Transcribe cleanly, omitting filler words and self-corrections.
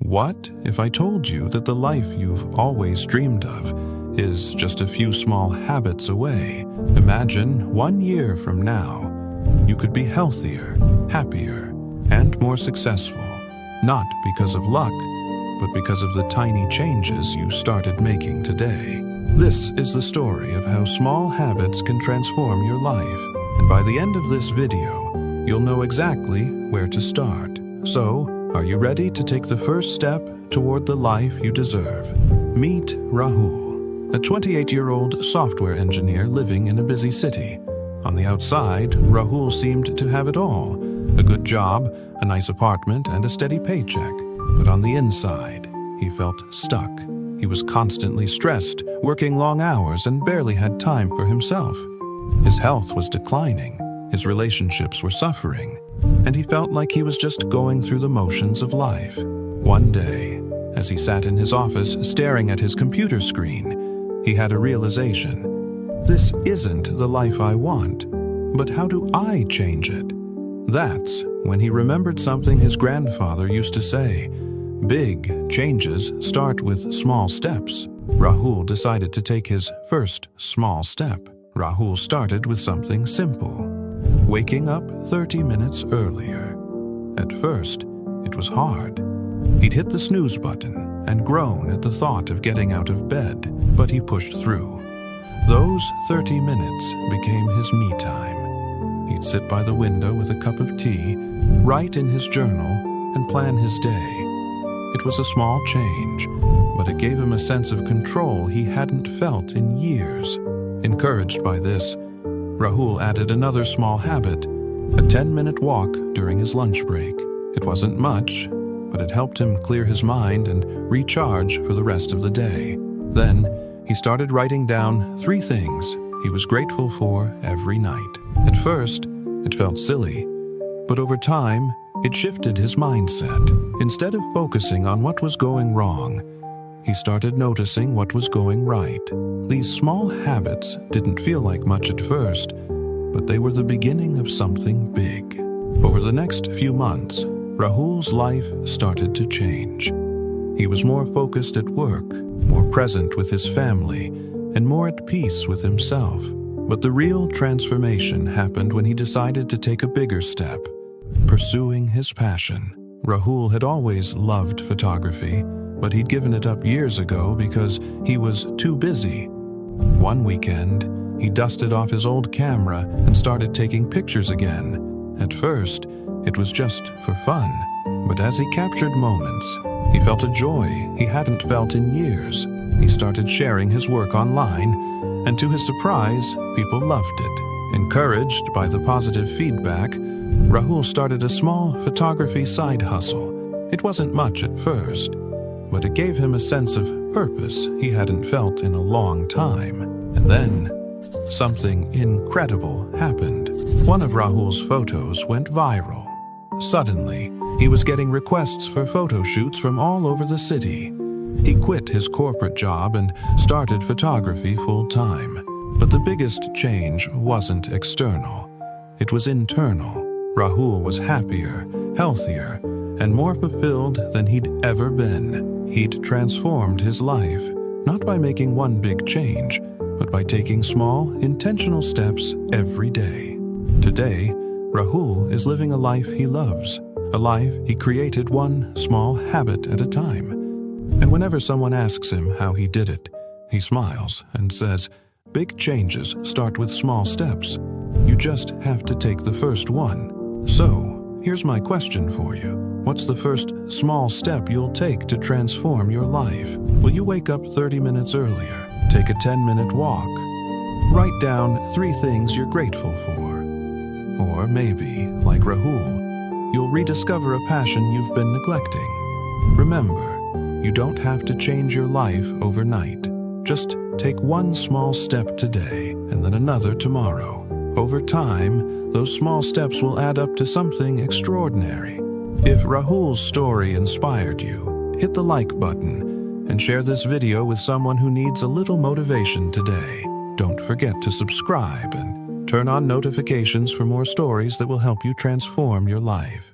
What if I told you that the life you've always dreamed of is just a few small habits away? Imagine 1 year from now, you could be healthier, happier, and more successful, not because of luck, but because of the tiny changes you started making today. This is the story of how small habits can transform your life, and by the end of this video, you'll know exactly where to start. So, are you ready to take the first step toward the life you deserve? Meet Rahul, a 28-year-old software engineer living in a busy city. On the outside, Rahul seemed to have it all: a good job, a nice apartment, and a steady paycheck. But on the inside, he felt stuck. He was constantly stressed, working long hours, and barely had time for himself. His health was declining, his relationships were suffering, and he felt like he was just going through the motions of life. One day, as he sat in his office staring at his computer screen, he had a realization. This isn't the life I want, but how do I change it? That's when he remembered something his grandfather used to say: big changes start with small steps. Rahul decided to take his first small step. Rahul started with something simple: waking up 30 minutes earlier. At first, it was hard. He'd hit the snooze button and groan at the thought of getting out of bed, but he pushed through. Those 30 minutes became his me time. He'd sit by the window with a cup of tea, write in his journal, and plan his day. It was a small change, but it gave him a sense of control he hadn't felt in years. Encouraged by this, Rahul added another small habit: a 10-minute walk during his lunch break. It wasn't much, but it helped him clear his mind and recharge for the rest of the day. Then, he started writing down 3 things he was grateful for every night. At first, it felt silly, but over time, it shifted his mindset. Instead of focusing on what was going wrong, he started noticing what was going right. These small habits didn't feel like much at first, but they were the beginning of something big. Over the next few months, Rahul's life started to change. He was more focused at work, more present with his family, and more at peace with himself. But the real transformation happened when he decided to take a bigger step: pursuing his passion. Rahul had always loved photography, but he'd given it up years ago because he was too busy. One weekend, he dusted off his old camera and started taking pictures again. At first, it was just for fun, but as he captured moments, he felt a joy he hadn't felt in years. He started sharing his work online, and to his surprise, people loved it. Encouraged by the positive feedback, Rahul started a small photography side hustle. It wasn't much at first, but it gave him a sense of purpose he hadn't felt in a long time. And then, something incredible happened. One of Rahul's photos went viral. Suddenly, he was getting requests for photo shoots from all over the city. He quit his corporate job and started photography full-time. But the biggest change wasn't external. It was internal. Rahul was happier, healthier, and more fulfilled than he'd ever been. He'd transformed his life, not by making one big change, but by taking small, intentional steps every day. Today, Rahul is living a life he loves, a life he created one small habit at a time. And whenever someone asks him how he did it, he smiles and says, "Big changes start with small steps. You just have to take the first one." So, here's my question for you. What's the first small step you'll take to transform your life? Will you wake up 30 minutes earlier? Take a 10-minute walk? Write down 3 things you're grateful for? Or maybe, like Rahul, you'll rediscover a passion you've been neglecting. Remember, you don't have to change your life overnight. Just take one small step today, and then another tomorrow. Over time, those small steps will add up to something extraordinary. If Rahul's story inspired you, hit the like button and share this video with someone who needs a little motivation today. Don't forget to subscribe and turn on notifications for more stories that will help you transform your life.